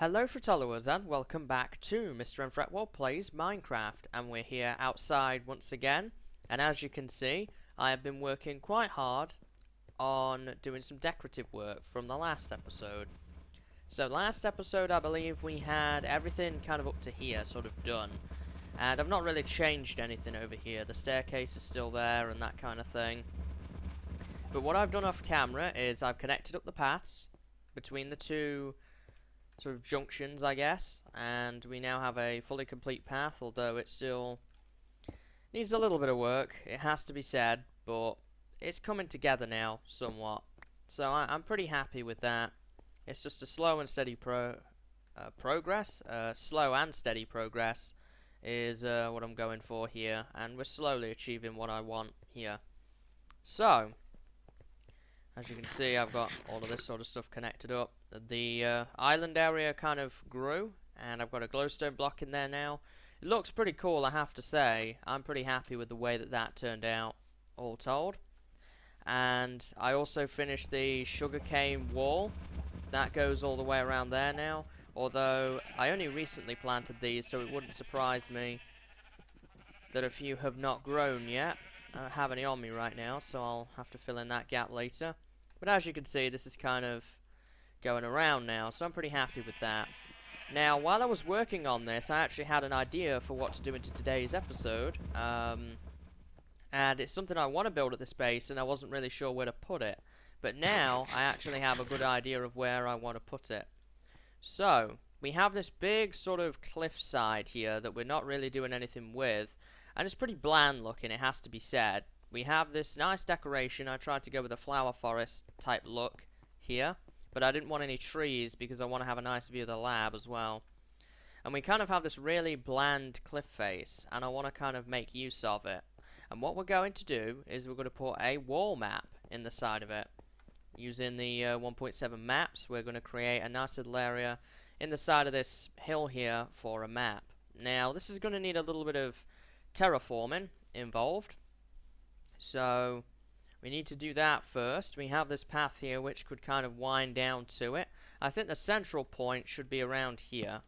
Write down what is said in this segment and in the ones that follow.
Hello Fretwellers and welcome back to MrMFretwell Plays Minecraft, and we're here outside once again, and as you can see I have been working quite hard on doing some decorative work from the last episode. So last episode I believe we had everything kind of up to here sort of done, and I've not really changed anything over here. The staircase is still there and that kind of thing, but what I've done off camera is I've connected up the paths between the two sort of junctions, I guess, and we now have a fully complete path, although it still needs a little bit of work, it has to be said, but it's coming together now somewhat, so I'm pretty happy with that. It's just a slow and steady progress. Slow and steady progress is what I'm going for here, and we're slowly achieving what I want here. So as you can see, I've got all of this sort of stuff connected up. The island area kind of grew, and I've got a glowstone block in there now. It looks pretty cool, I have to say. I'm pretty happy with the way that that turned out, all told. And I also finished the sugarcane wall. That goes all the way around there now. Although, I only recently planted these, so it wouldn't surprise me that a few have not grown yet. I don't have any on me right now, so I'll have to fill in that gap later. But as you can see, this is kind of going around now, so I'm pretty happy with that. Now, while I was working on this, I actually had an idea for what to do into today's episode. And it's something I want to build at this base, and I wasn't really sure where to put it. But now, I actually have a good idea of where I want to put it. So, we have this big sort of cliffside here that we're not really doing anything with. And it's pretty bland looking, it has to be said. We have this nice decoration. I tried to go with a flower forest type look here, but I didn't want any trees because I want to have a nice view of the lab as well. And we kind of have this really bland cliff face, and I want to kind of make use of it. And what we're going to do is we're going to put a wall map in the side of it. Using the 1.7 maps, we're going to create a nice little area in the side of this hill here for a map. Now, this is going to need a little bit of terraforming involved, so we need to do that first. We have this path here which could kind of wind down to it. I think the central point should be around here,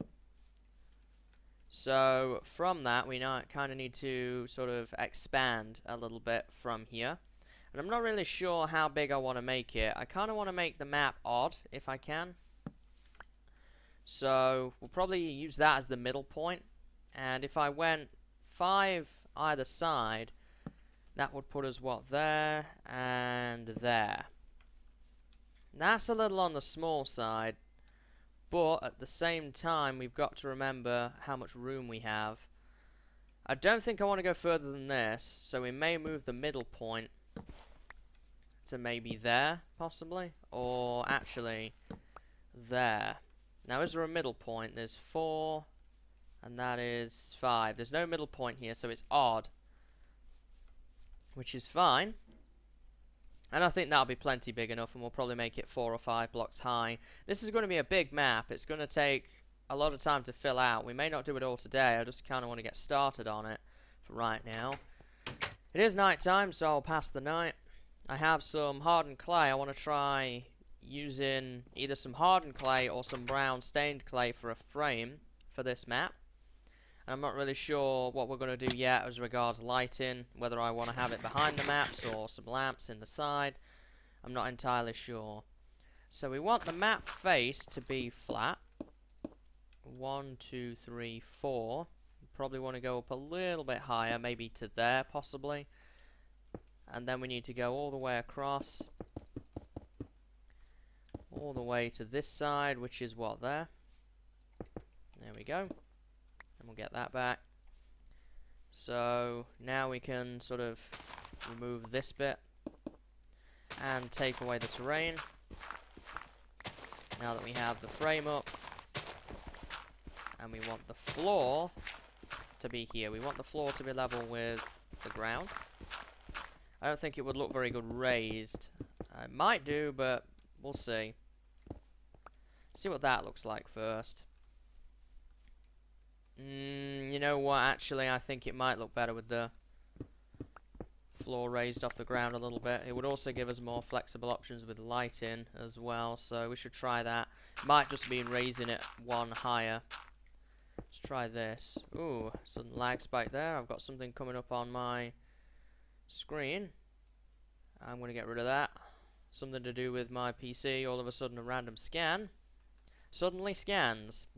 so from that we now kind of need to sort of expand a little bit from here, and I'm not really sure how big I want to make it. I kind of want to make the map odd if I can, so we'll probably use that as the middle point, and if I went 5 either side, that would put us, what, there and there. That's a little on the small side, but at the same time we've got to remember how much room we have. I don't think I want to go further than this, so we may move the middle point to maybe there, possibly, or actually there. Now, is there a middle point? There's 4, and that is 5. There's no middle point here, so it's odd, which is fine. And I think that'll be plenty big enough, and we'll probably make it 4 or 5 blocks high. This is going to be a big map. It's going to take a lot of time to fill out. We may not do it all today. I just kind of want to get started on it for right now. It is night time, so I'll pass the night. I have some hardened clay. I want to try using either some hardened clay or some brown stained clay for a frame for this map. I'm not really sure what we're going to do yet as regards lighting, whether I want to have it behind the maps or some lamps in the side. I'm not entirely sure. So we want the map face to be flat. 1, 2, 3, 4. Probably want to go up a little bit higher, maybe to there possibly. And then we need to go all the way across. All the way to this side, which is what, there? There we go. And we'll get that back. So now we can sort of remove this bit and take away the terrain. Now that we have the frame up, and we want the floor to be here. We want the floor to be level with the ground. I don't think it would look very good raised. It might do, but we'll see. See what that looks like first. You know what, actually I think it might look better with the floor raised off the ground a little bit. It would also give us more flexible options with lighting as well, so we should try that. Might just mean raising it one higher. Let's try this. Ooh, sudden lag spike there. I've got something coming up on my screen. I'm going to get rid of that. Something to do with my PC. All of a sudden a random scan. Suddenly scans.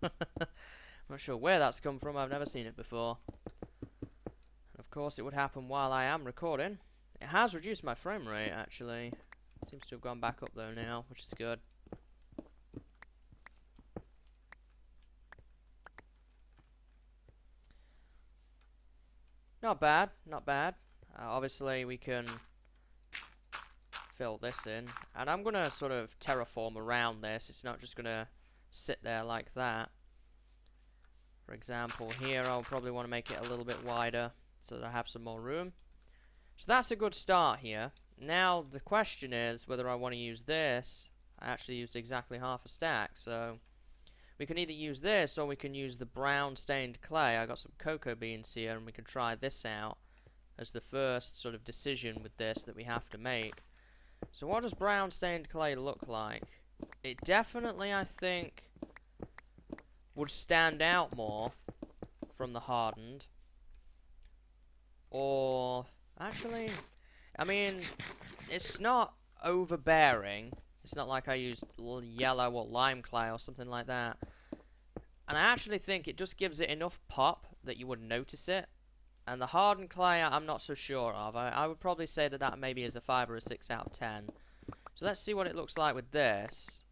I'm not sure where that's come from. I've never seen it before. And of course it would happen while I am recording. It has reduced my frame rate actually. Seems to have gone back up though now, which is good. Not bad, not bad. Obviously we can fill this in, and I'm gonna sort of terraform around this. It's not just gonna sit there like that. For example, here I'll probably want to make it a little bit wider so that I have some more room. So that's a good start here. Now the question is whether I want to use this. I actually used exactly half a stack, so we can either use this or we can use the brown stained clay. I got some cocoa beans here, and we can try this out as the first sort of decision with this that we have to make. So what does brown stained clay look like? It definitely, I think, would stand out more from the hardened. Or, actually, I mean, it's not overbearing. It's not like I used yellow or lime clay or something like that. And I actually think it just gives it enough pop that you would notice it. And the hardened clay, I'm not so sure of. I would probably say that that maybe is a 5 or a 6 out of 10. So let's see what it looks like with this.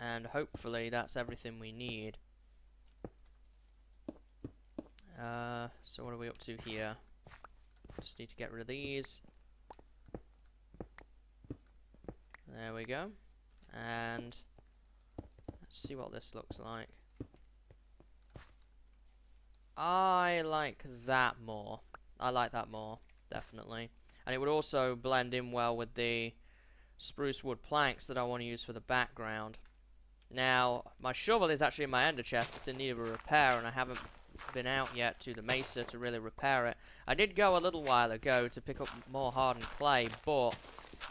And hopefully that's everything we need. So what are we up to here? Just need to get rid of these. There we go. And let's see what this looks like. I like that more. I like that more, definitely. And it would also blend in well with the spruce wood planks that I want to use for the background. Now, my shovel is actually in my ender chest. It's in need of a repair, and I haven't been out yet to the mesa to really repair it. I did go a little while ago to pick up more hardened clay, but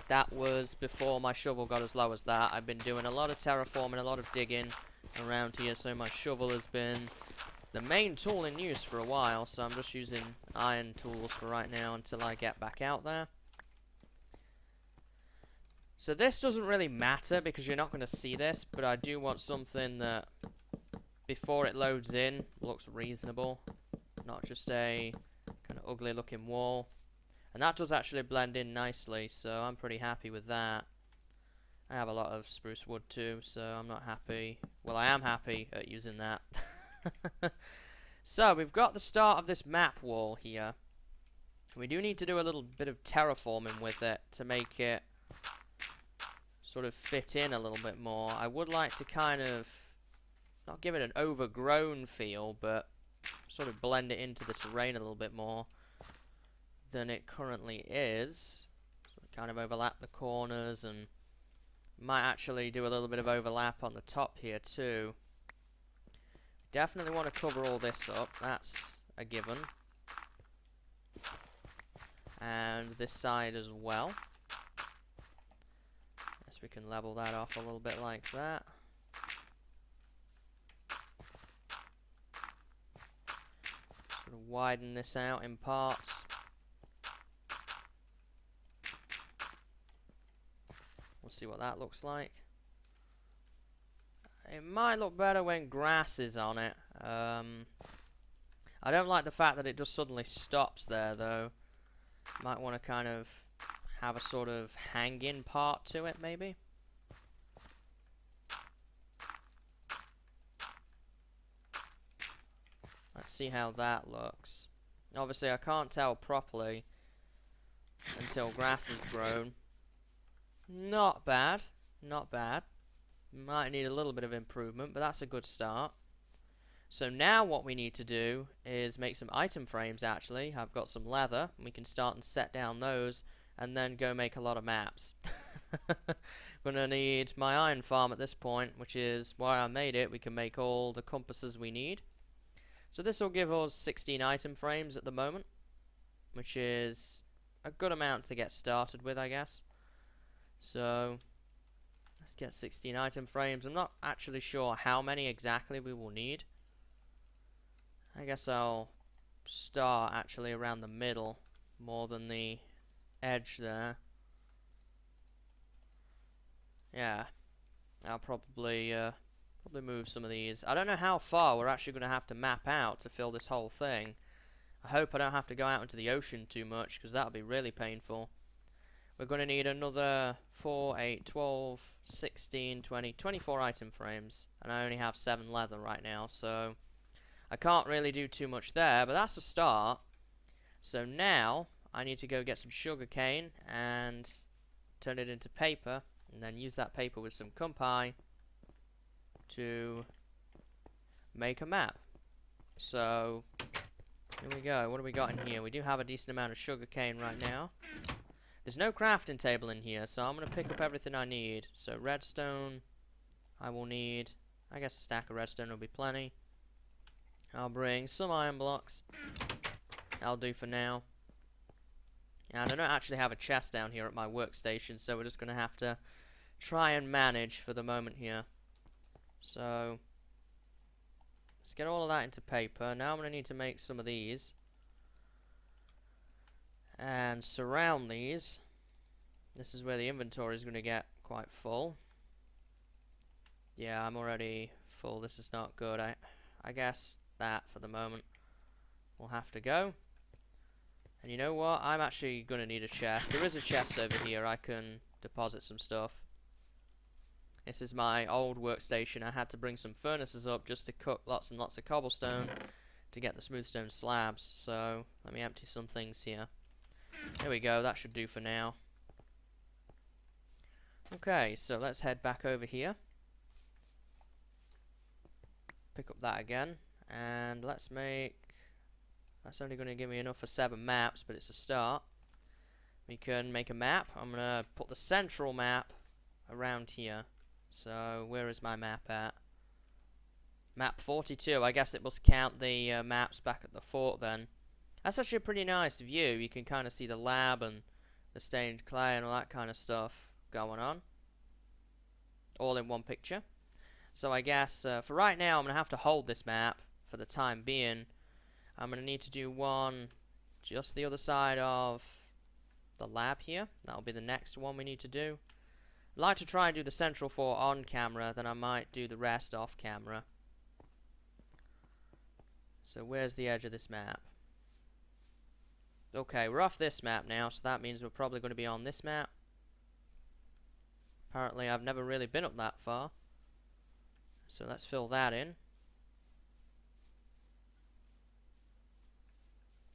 that was before my shovel got as low as that. I've been doing a lot of terraforming, a lot of digging around here, so my shovel has been the main tool in use for a while, so I'm just using iron tools for right now until I get back out there. So this doesn't really matter because you're not going to see this, but I do want something that, before it loads in, looks reasonable. Not just a kind of ugly looking wall. And that does actually blend in nicely, so I'm pretty happy with that. I have a lot of spruce wood too, so I'm not happy. Well, I am happy at using that. So, we've got the start of this map wall here. We do need to do a little bit of terraforming with it to make it sort of fit in a little bit more. I would like to kind of not give it an overgrown feel, but sort of blend it into the terrain a little bit more than it currently is. So kind of overlap the corners, and might actually do a little bit of overlap on the top here too. Definitely want to cover all this up, that's a given. And this side as well. Guess we can level that off a little bit like that. Sort of widen this out in parts. We'll see what that looks like. It might look better when grass is on it. I don't like the fact that it just suddenly stops there, though. Might want to kind of have a sort of hanging part to it, maybe. Let's see how that looks. Obviously, I can't tell properly until grass has grown. Not bad. Not bad. Might need a little bit of improvement, but that's a good start. So now what we need to do is make some item frames, actually. I've got some leather, and we can start and set down those, and then go make a lot of maps. Gonna need my iron farm at this point, which is why I made it. We can make all the compasses we need. So this will give us 16 item frames at the moment, which is a good amount to get started with, I guess. So Let's get 16 item frames. I'm not actually sure how many exactly we will need. I guess I'll start actually around the middle more than the edge there. Yeah, I'll probably move some of these. I don't know how far we're actually going to have to map out to fill this whole thing. I hope I don't have to go out into the ocean too much, because that would be really painful. We're going to need another 4, 8, 12, 16, 20, 24 item frames. And I only have 7 leather right now, so I can't really do too much there, but that's a start. So now I need to go get some sugar cane and turn it into paper, and then use that paper with some kumpai to make a map. So here we go. What do we got in here? We do have a decent amount of sugar cane right now. There's no crafting table in here, so I'm going to pick up everything I need. So redstone, I will need, I guess a stack of redstone will be plenty. I'll bring some iron blocks. That'll do for now. And I don't actually have a chest down here at my workstation, so we're just going to have to try and manage for the moment here. So let's get all of that into paper. Now I'm going to need to make some of these and surround these. This is where the inventory is going to get quite full. Yeah, I'm already full. This is not good. I guess that for the moment will have to go. And you know what? I'm actually going to need a chest. There is a chest over here. I can deposit some stuff. This is my old workstation. I had to bring some furnaces up just to cook lots and lots of cobblestone to get the smooth stone slabs. So let me empty some things here. There we go. That should do for now. Okay, so let's head back over here. Pick up that again. And let's make... That's only going to give me enough for 7 maps, but it's a start. We can make a map. I'm going to put the central map around here. So, where is my map at? Map 42. I guess it must count the maps back at the fort then. That's actually a pretty nice view. You can kind of see the lab and the stained clay and all that kind of stuff going on. All in one picture. So I guess for right now I'm going to have to hold this map for the time being. I'm going to need to do one just the other side of the lab here. That'll be the next one we need to do. I'd like to try and do the central fort on camera, then I might do the rest off camera. So where's the edge of this map? Okay, we're off this map now, so that means we're probably going to be on this map. Apparently I've never really been up that far. So let's fill that in.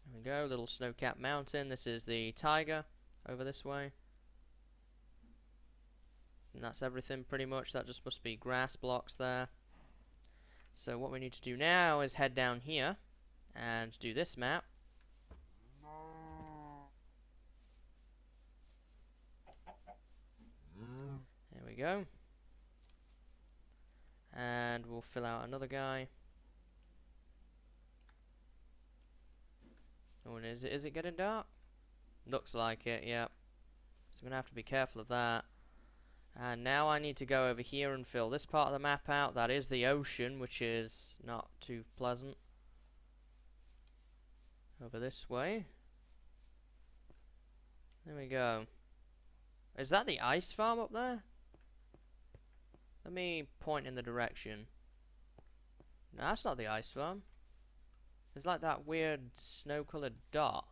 There we go, little snow-capped mountain. This is the tiger over this way. And that's everything pretty much. That just must be grass blocks there. So what we need to do now is head down here and do this map. There we go. And we'll fill out another guy. Oh, and is it getting dark? Looks like it, yep. So I'm going to have to be careful of that. And now I need to go over here and fill this part of the map out. That is the ocean, which is not too pleasant. Over this way. There we go. Is that the ice farm up there? Let me point in the direction. No, that's not the ice farm. There's like that weird snow-coloured dot.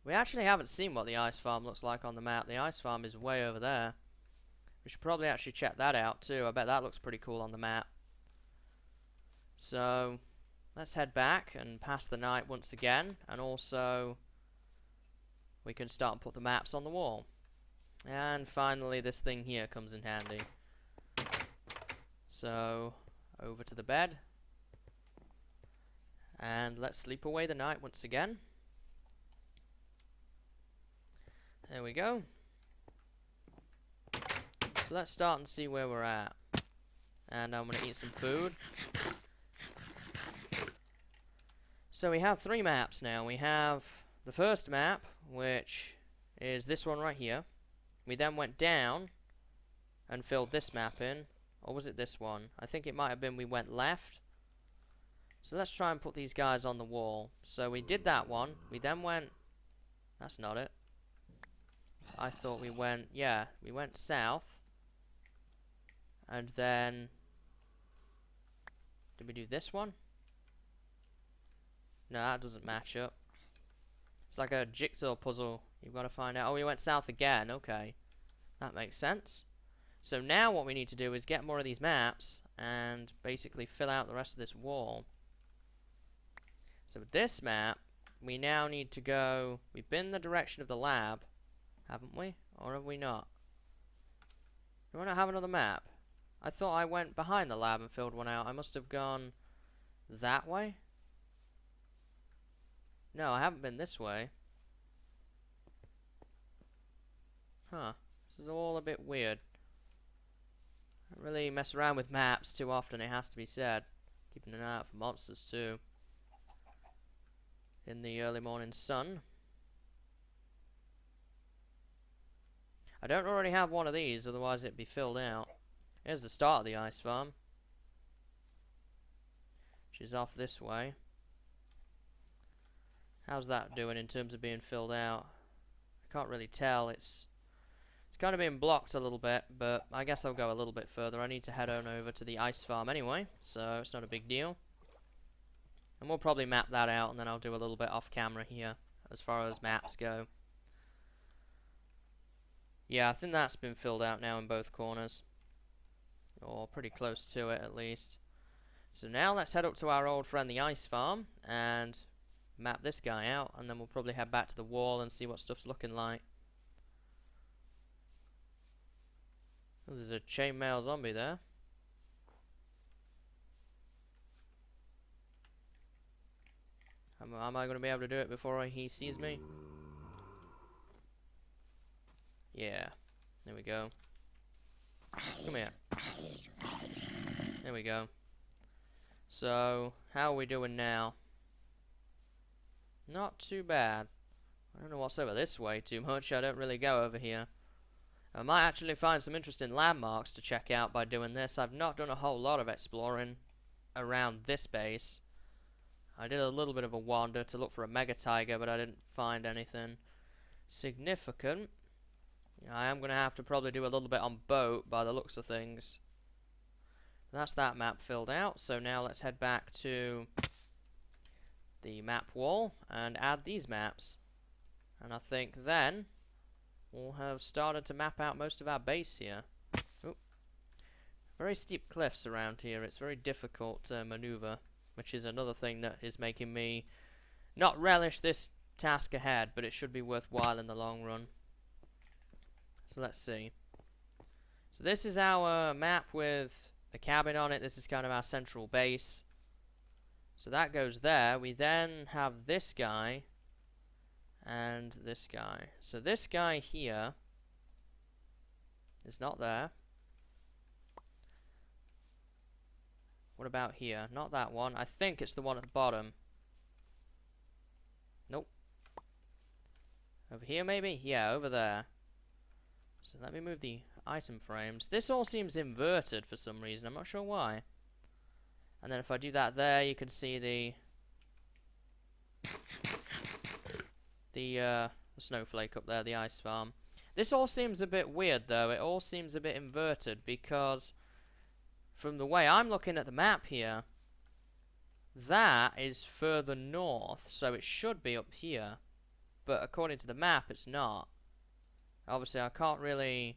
We actually haven't seen what the ice farm looks like on the map. The ice farm is way over there. We should probably actually check that out too. I bet that looks pretty cool on the map. So, let's head back and pass the night once again. And also, we can start and put the maps on the wall. And finally, this thing here comes in handy. So, over to the bed. And let's sleep away the night once again. There we go. So let's start and see where we're at. And I'm going to eat some food. So we have 3 maps now. We have the first map, which is this one right here. We then went down and filled this map in. Or was it this one? I think it might have been we went left. So let's try and put these guys on the wall. So we did that one. We then went... That's not it. I thought we went... Yeah, we went south. And then... Did we do this one? No, that doesn't match up. It's like a jigsaw puzzle. You've got to find out. Oh, we went south again. Okay. That makes sense. So now what we need to do is get more of these maps and basically fill out the rest of this wall. So with this map, we now need to go... We've been in the direction of the lab, haven't we? Or have we not? Do I not have another map? I thought I went behind the lab and filled one out. I must have gone that way. No, I haven't been this way. Huh. This is all a bit weird. I don't really mess around with maps too often, it has to be said. Keeping an eye out for monsters too. In the early morning sun. I don't already have one of these, otherwise it'd be filled out. Here's the start of the ice farm. She's off this way. How's that doing in terms of being filled out? I can't really tell. It's kind of being blocked a little bit, but I guess I'll go a little bit further. I need to head on over to the ice farm anyway, so it's not a big deal. And we'll probably map that out, and then I'll do a little bit off camera here, as far as maps go. Yeah, I think that's been filled out now in both corners. Or pretty close to it, at least. So now let's head up to our old friend, the ice farm, and map this guy out, and then we'll probably head back to the wall and see what stuff's looking like. Oh, there's a chainmail zombie there. Am I going to be able to do it before he sees me? Yeah. There we go. Come here. There we go. So, how are we doing now? Not too bad. I don't know what's over this way too much. I don't really go over here. I might actually find some interesting landmarks to check out by doing this. I've not done a whole lot of exploring around this base. I did a little bit of a wander to look for a mega tiger, but I didn't find anything significant. I am going to have to probably do a little bit on boat by the looks of things. That's that map filled out. So now let's head back to the map wall and add these maps. And I think then we'll have started to map out most of our base here. Oop. Very steep cliffs around here. It's very difficult to maneuver, which is another thing that is making me not relish this task ahead, but it should be worthwhile in the long run. So let's see. So this is our map with the cabin on it. This is kind of our central base. So that goes there. We then have this guy and this guy. So this guy here is not there. What about here? Not that one. I think it's the one at the bottom. Nope. Over here maybe? Yeah, over there. So let me move the item frames. This all seems inverted for some reason. I'm not sure why. And then if I do that there, you can see the snowflake up there, the ice farm. This all seems a bit weird though. It all seems a bit inverted because from the way I'm looking at the map here, that is further north, so it should be up here. But according to the map, it's not. Obviously, I can't really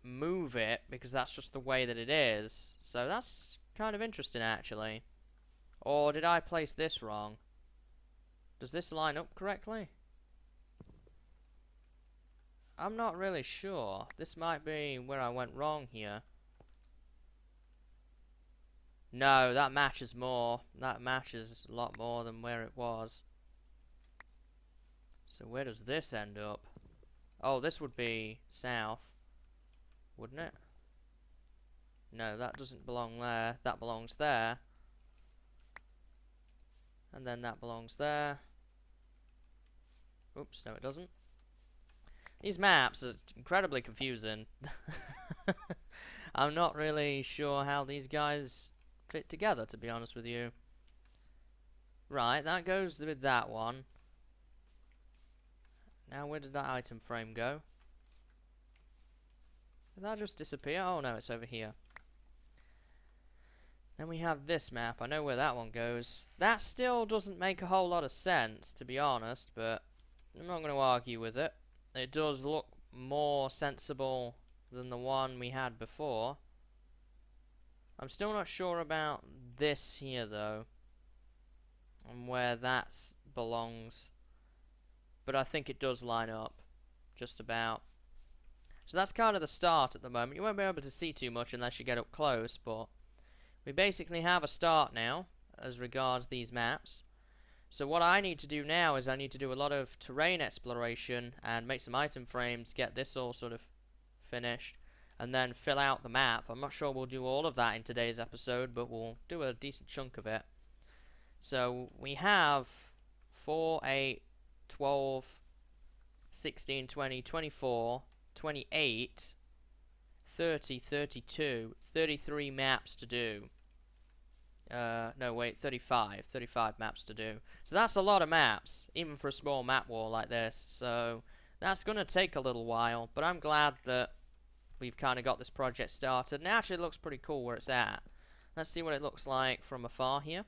move it because that's just the way that it is. So that's kind of interesting, actually. Or did I place this wrong? Does this line up correctly? I'm not really sure. This might be where I went wrong here. No, that matches more. That matches a lot more than where it was. So where does this end up? Oh, this would be south, wouldn't it? No, that doesn't belong there. That belongs there. And then that belongs there. Oops, no it doesn't. These maps are incredibly confusing. I'm not really sure how these guys fit together, to be honest with you. Right, that goes with that one. Now, where did that item frame go? Did that just disappear? Oh no, it's over here. Then we have this map. I know where that one goes. That still doesn't make a whole lot of sense, to be honest, but I'm not going to argue with it. It does look more sensible than the one we had before. I'm still not sure about this here, though, and where that belongs. But I think it does line up, just about. So that's kind of the start at the moment. You won't be able to see too much unless you get up close, but we basically have a start now as regards these maps. So what I need to do now is I need to do a lot of terrain exploration and make some item frames, get this all sort of finished, and then fill out the map. I'm not sure we'll do all of that in today's episode, but we'll do a decent chunk of it. So we have 4, 8, 12, 16, 20, 24, 28, 30, 32, 33 maps to do. No, wait, 35 maps to do. So that's a lot of maps, even for a small map wall like this. So that's going to take a little while, but I'm glad that we've kind of got this project started. And it actually looks pretty cool where it's at. Let's see what it looks like from afar here.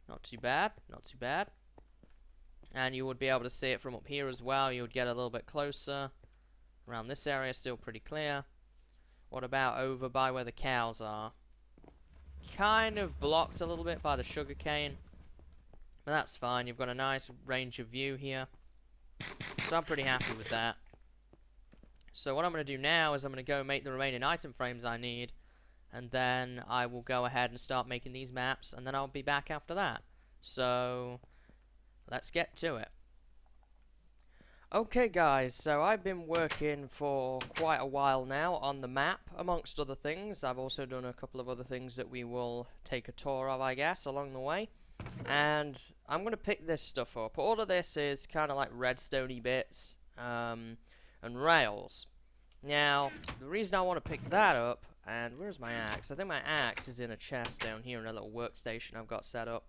Not too bad, not too bad. And you would be able to see it from up here as well. You would get a little bit closer. Around this area, still pretty clear. What about over by where the cows are? Kind of blocked a little bit by the sugarcane. But that's fine. You've got a nice range of view here. So I'm pretty happy with that. So what I'm going to do now is I'm going to go make the remaining item frames I need. And then I will go ahead and start making these maps. And then I'll be back after that. So let's get to it. Okay guys, so I've been working for quite a while now on the map, amongst other things. I've also done a couple of other things that we will take a tour of, I guess, along the way. And I'm going to pick this stuff up. All of this is kind of like redstone-y bits and rails. Now, the reason I want to pick that up, and where's my axe? I think my axe is in a chest down here in a little workstation I've got set up.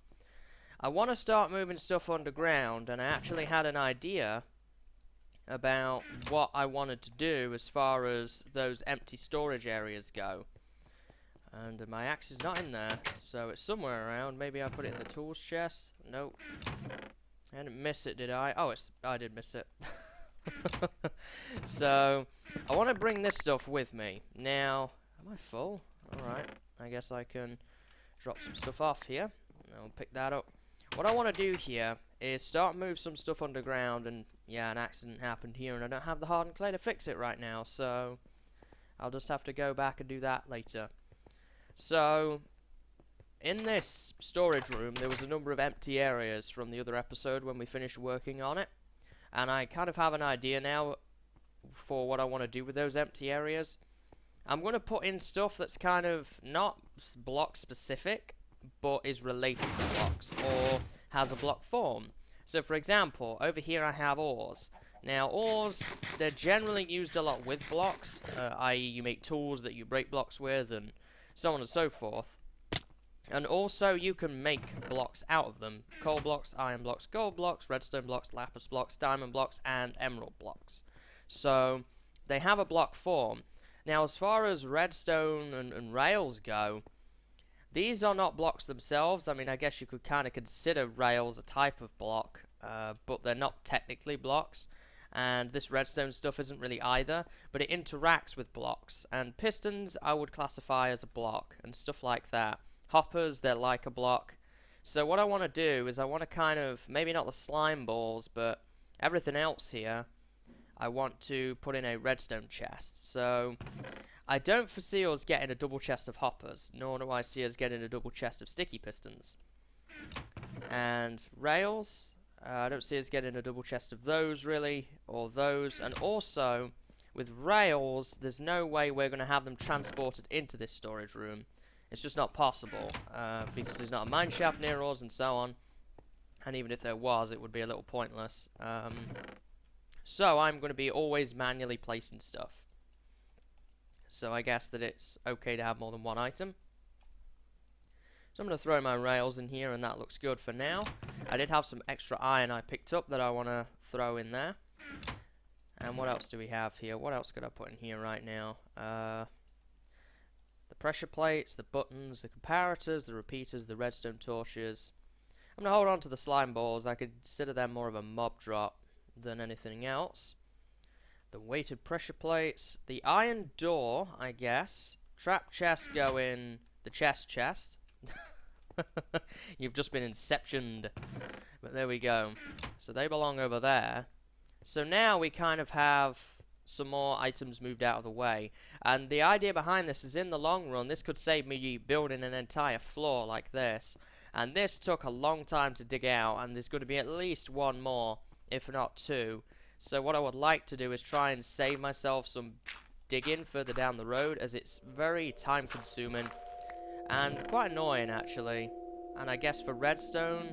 I want to start moving stuff underground, and I actually had an idea about what I wanted to do as far as those empty storage areas go. And my axe is not in there, so it's somewhere around. Maybe I put it in the tools chest. Nope. I didn't miss it, did I? Oh, I did miss it. So, I want to bring this stuff with me. Now, am I full? Alright, I guess I can drop some stuff off here. I'll pick that up. What I want to do here is start move some stuff underground, and yeah, an accident happened here and I don't have the hardened clay to fix it right now, so I'll just have to go back and do that later. So in this storage room there was a number of empty areas from the other episode when we finished working on it, and I kind of have an idea now for what I want to do with those empty areas. I'm going to put in stuff that's kind of not block specific, but is related to blocks or has a block form. So for example, over here I have ores. Now ores, they're generally used a lot with blocks, i.e. you make tools that you break blocks with and so on and so forth. And also you can make blocks out of them. Coal blocks, iron blocks, gold blocks, redstone blocks, lapis blocks, diamond blocks, and emerald blocks. So they have a block form. Now as far as redstone and rails go, these are not blocks themselves. I mean, I guess you could kind of consider rails a type of block, but they're not technically blocks. And this redstone stuff isn't really either, but it interacts with blocks. And pistons I would classify as a block, and stuff like that. Hoppers, they're like a block. So what I want to do is I want to kind of, maybe not the slime balls, but everything else here, I want to put in a redstone chest. So I don't foresee us getting a double chest of hoppers, nor do I see us getting a double chest of sticky pistons. And rails, I don't see us getting a double chest of those really, or those. And also, with rails, there's no way we're going to have them transported into this storage room. It's just not possible, because there's not a mine shaft near us and so on. And even if there was, it would be a little pointless. So I'm going to be always manually placing stuff. So I guess that it's okay to have more than one item. So I'm going to throw my rails in here, and that looks good for now. I did have some extra iron I picked up that I want to throw in there. And what else do we have here? What else could I put in here right now? The pressure plates, the buttons, the comparators, the repeaters, the redstone torches. I'm going to hold on to the slime balls. I consider them more of a mob drop than anything else. The weighted pressure plates. The iron door, I guess. Trap chests go in the chest. You've just been inceptioned. But there we go. So they belong over there. So now we kind of have some more items moved out of the way. And the idea behind this is, in the long run, this could save me building an entire floor like this. And this took a long time to dig out, and there's going to be at least one more, if not two. So what I would like to do is try and save myself some digging further down the road, as it's very time consuming and quite annoying actually. And I guess for redstone,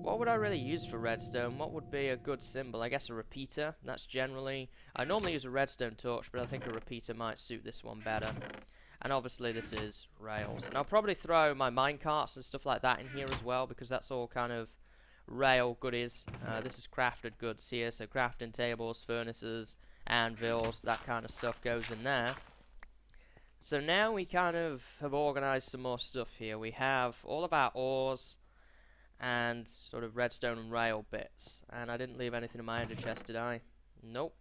what would I really use for redstone? What would be a good symbol? I guess a repeater. That's generally... I normally use a redstone torch, but I think a repeater might suit this one better. And obviously this is rails. And I'll probably throw my minecarts and stuff like that in here as well, because that's all kind of rail goodies. This is crafted goods here, so crafting tables, furnaces, anvils, that kind of stuff goes in there. So now we kind of have organised some more stuff here. We have all of our ores and sort of redstone and rail bits. And I didn't leave anything in my ender chest, did I? Nope.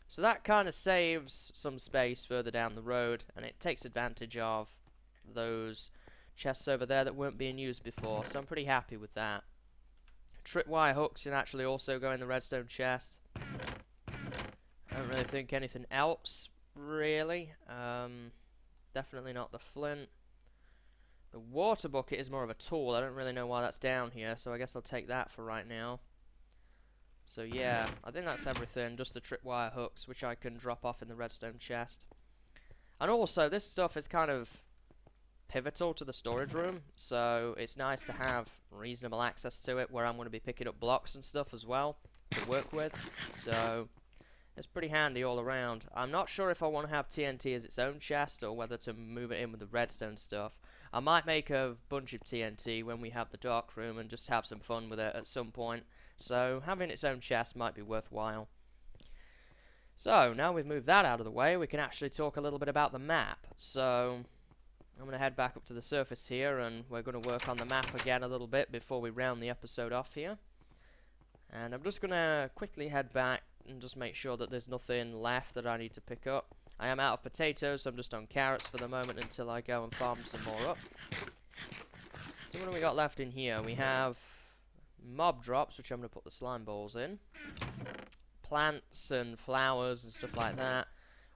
So that kind of saves some space further down the road, and it takes advantage of those chests over there that weren't being used before. So I'm pretty happy with that. Tripwire hooks can actually also go in the redstone chest. I don't really think anything else, really. Definitely not the flint. The water bucket is more of a tool. I don't really know why that's down here, so I guess I'll take that for right now. So yeah, I think that's everything. Just the tripwire hooks, which I can drop off in the redstone chest. And also, this stuff is kind of pivotal to the storage room, so it's nice to have reasonable access to it, where I'm going to be picking up blocks and stuff as well to work with. So it's pretty handy all around. I'm not sure if I want to have TNT as its own chest, or whether to move it in with the redstone stuff. I might make a bunch of TNT when we have the dark room and just have some fun with it at some point. So having its own chest might be worthwhile. So now we've moved that out of the way, we can actually talk a little bit about the map. So I'm going to head back up to the surface here, and we're going to work on the map again a little bit before we round the episode off here. And I'm just going to quickly head back and just make sure that there's nothing left that I need to pick up. I am out of potatoes, so I'm just on carrots for the moment until I go and farm some more up. So what do we got left in here? We have mob drops, which I'm going to put the slime balls in. Plants and flowers and stuff like that.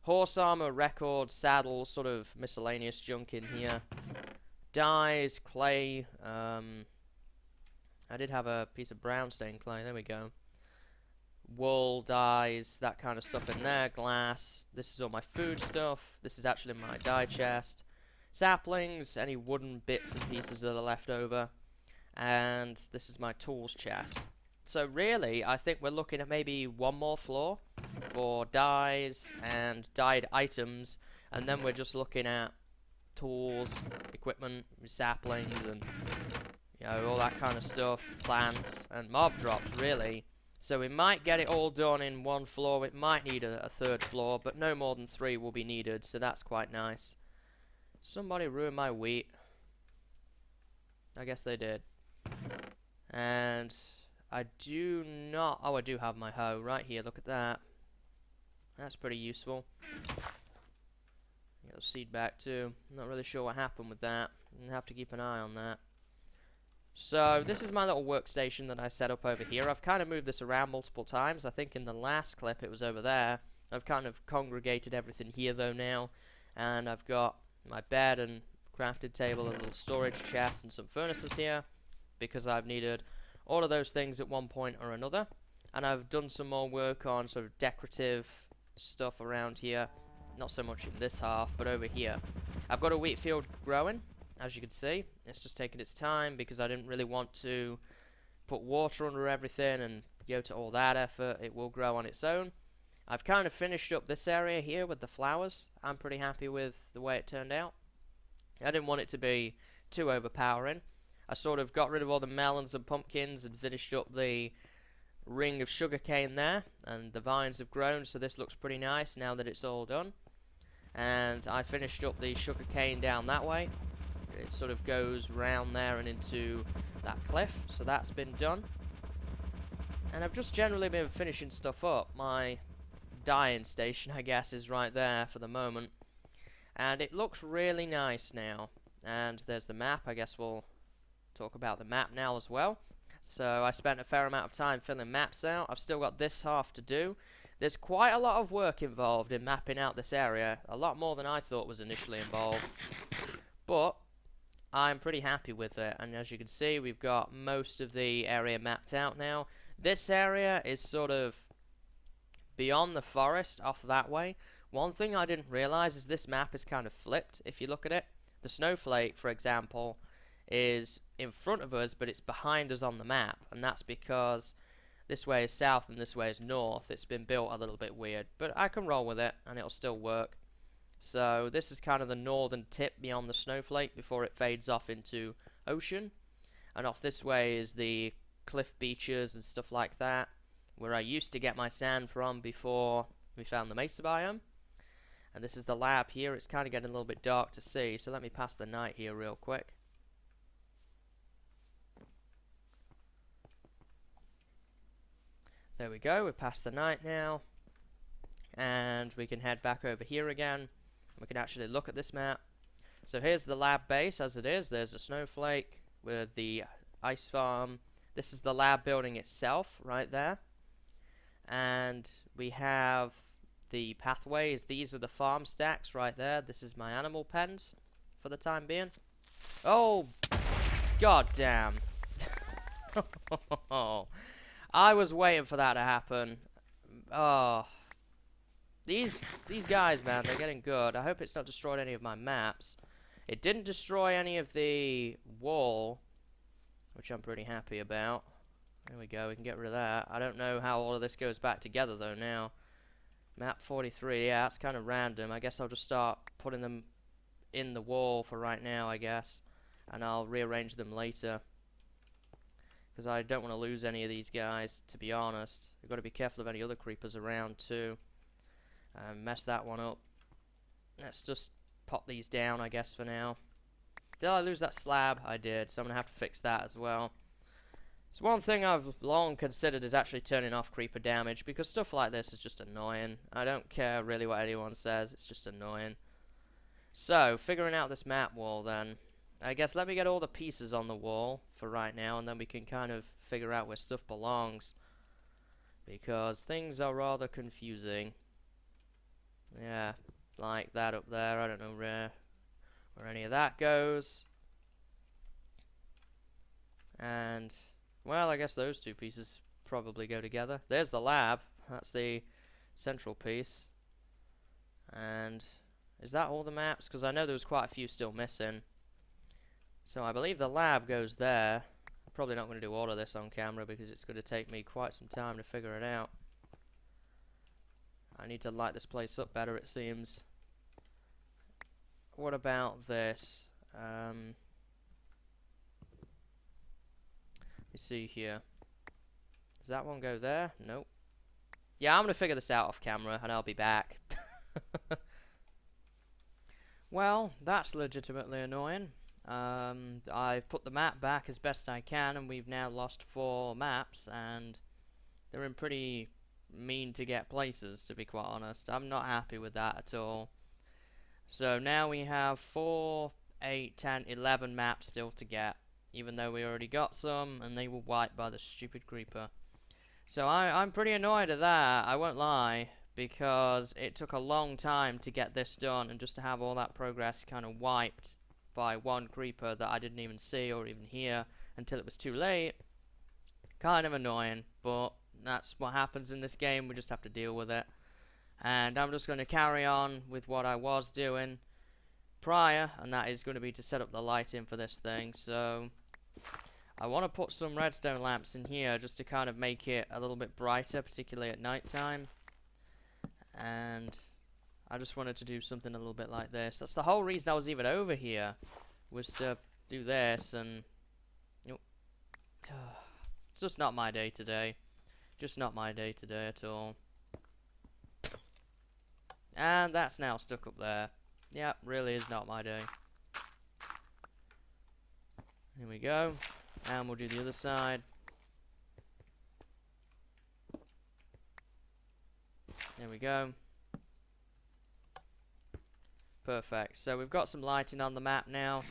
Horse armor, records, saddles, sort of miscellaneous junk in here. Dyes, clay. I did have a piece of brown stained clay. There we go. Wool, dyes, that kind of stuff in there. Glass. This is all my food stuff. This is actually my dye chest. Saplings, any wooden bits and pieces that are left over. And this is my tools chest. So really, I think we're looking at maybe one more floor for dyes and dyed items, and then we're just looking at tools, equipment, saplings, and you know, all that kind of stuff, plants, and mob drops, really. So we might get it all done in one floor. It might need a third floor, but no more than 3 will be needed, so that's quite nice. Somebody ruined my wheat. I guess they did. And I do not... Oh, I do have my hoe right here. Look at that. That's pretty useful. Got the seed back too. Not really sure what happened with that. I'll have to keep an eye on that. So, this is my little workstation that I set up over here. I've kind of moved this around multiple times. I think in the last clip it was over there. I've kind of congregated everything here though now. And I've got my bed and crafted table, a little storage chest and some furnaces here, because I've needed all of those things at one point or another. And I've done some more work on sort of decorative stuff around here. Not so much in this half, but over here. I've got a wheat field growing, as you can see. It's just taking its time because I didn't really want to put water under everything and go to all that effort, it will grow on its own. I've kind of finished up this area here with the flowers. I'm pretty happy with the way it turned out. I didn't want it to be too overpowering. I sort of got rid of all the melons and pumpkins and finished up the ring of sugarcane there, and the vines have grown, so this looks pretty nice now that it's all done. And I finished up the sugarcane down that way. It sort of goes round there and into that cliff, so that's been done. And I've just generally been finishing stuff up. My dyeing station, I guess, is right there for the moment, and it looks really nice now. And there's the map. I guess we'll talk about the map now as well. So I spent a fair amount of time filling maps out. I've still got this half to do. There's quite a lot of work involved in mapping out this area, a lot more than I thought was initially involved, but I'm pretty happy with it. And as you can see, we've got most of the area mapped out now. This area is sort of beyond the forest, off that way. One thing I didn't realize is this map is kind of flipped. If you look at it, the snowflake, for example, is in front of us, but it's behind us on the map, and that's because this way is south and this way is north. It's been built a little bit weird, but I can roll with it and it'll still work. So this is kind of the northern tip beyond the snowflake before it fades off into ocean, and off this way is the cliff beaches and stuff like that, where I used to get my sand from before we found the mesa biome. And this is the lab here. It's kind of getting a little bit dark to see, so let me pass the night here real quick. There we go, we're past the night now, and we can head back over here again. We can actually look at this map. So here's the lab base as it is. There's a snowflake with the ice farm. This is the lab building itself right there, and we have the pathways. These are the farm stacks right there. This is my animal pens for the time being. Oh, god damn. I was waiting for that to happen. Oh, these guys, man, they're getting good. I hope it's not destroyed any of my maps. It didn't destroy any of the wall, which I'm pretty happy about. There we go, we can get rid of that. I don't know how all of this goes back together though now. Map 43, yeah, that's kind of random. I guess I'll just start putting them in the wall for right now, I guess. And I'll rearrange them later, because I don't want to lose any of these guys, to be honest. I've got to be careful of any other creepers around too. Mess that one up. Let's just pop these down, I guess, for now. Did I lose that slab? I did, so I'm going to have to fix that as well. So one thing I've long considered is actually turning off creeper damage, because stuff like this is just annoying. I don't care really what anyone says, it's just annoying. So, figuring out this map wall then. I guess let me get all the pieces on the wall for right now, and then we can kind of figure out where stuff belongs, because things are rather confusing. Yeah, like that up there. I don't know where any of that goes. And, well, I guess those two pieces probably go together. There's the lab. That's the central piece. And is that all the maps? Because I know there was quite a few still missing. So I believe the lab goes there. I'm probably not going to do all of this on camera because it's going to take me quite some time to figure it out. I need to light this place up better, it seems. What about this? Let me see here. Does that one go there? Nope. Yeah, I'm going to figure this out off camera and I'll be back. Well, that's legitimately annoying. I've put the map back as best I can, and we've now lost 4 maps, and they're in pretty mean to get places, to be quite honest. I'm not happy with that at all. So now we have 4, 8, 10, 11 maps still to get, even though we already got some, and they were wiped by the stupid creeper. So I'm pretty annoyed at that, I won't lie, because it took a long time to get this done, and just to have all that progress kind of wiped by one creeper that I didn't even see or even hear until it was too late. Kind of annoying, but that's what happens in this game. We just have to deal with it. And I'm just going to carry on with what I was doing prior, and that is going to be to set up the lighting for this thing. So I want to put some redstone lamps in here just to kind of make it a little bit brighter, particularly at night time. And I just wanted to do something a little bit like this. That's the whole reason I was even over here, was to do this. And it's just not my day today. Just not my day today at all. And that's now stuck up there. Yeah, really is not my day. Here we go. And we'll do the other side. There we go. Perfect. So we've got some lighting on the map now.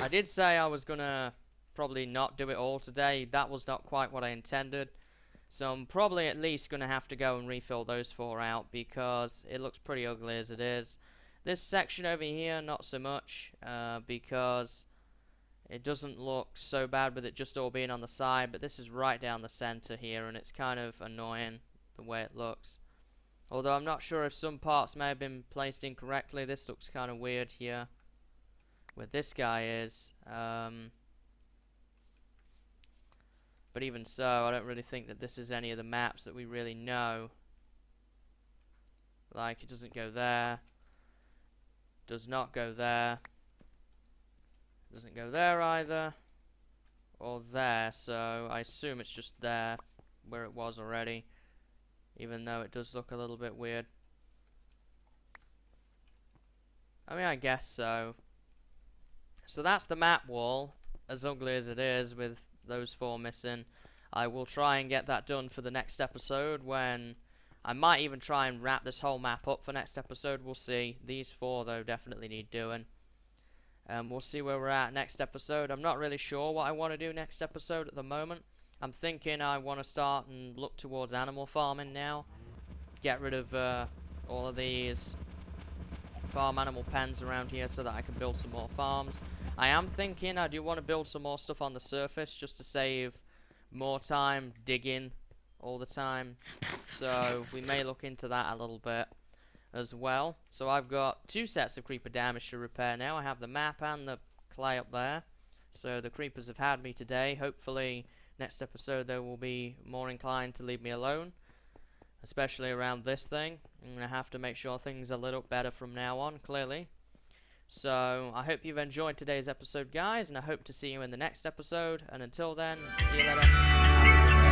I did say I was gonna probably not do it all today. That was not quite what I intended. So I'm probably at least gonna have to go and refill those 4 out because it looks pretty ugly as it is. This section over here, not so much, because it doesn't look so bad with it just all being on the side, but this is right down the center here, and it's kind of annoying the way it looks. Although I'm not sure if some parts may have been placed incorrectly. This looks kind of weird here, where this guy is. But even so, I don't really think that this is any of the maps that we really know. Like, it doesn't go there. Does not go there. Doesn't go there either. Or there, so I assume it's just there, where it was already. Even though it does look a little bit weird. I mean, I guess so. So that's the map wall, as ugly as it is, with those 4 missing. I will try and get that done for the next episode, when I might even try and wrap this whole map up for next episode. We'll see. These 4 though definitely need doing. We'll see where we're at next episode. I'm not really sure what I want to do next episode at the moment. I'm thinking I want to start and look towards animal farming now. Get rid of all of these farm animal pens around here so that I can build some more farms. I am thinking I do want to build some more stuff on the surface just to save more time digging all the time. So we may look into that a little bit as well. So I've got 2 sets of creeper damage to repair now. I have the map and the clay up there. So the creepers have had me today. Hopefully next episode they will be more inclined to leave me alone, especially around this thing. I'm going to have to make sure things are lit up better from now on, clearly. So I hope you've enjoyed today's episode, guys, and I hope to see you in the next episode. And until then, see you later.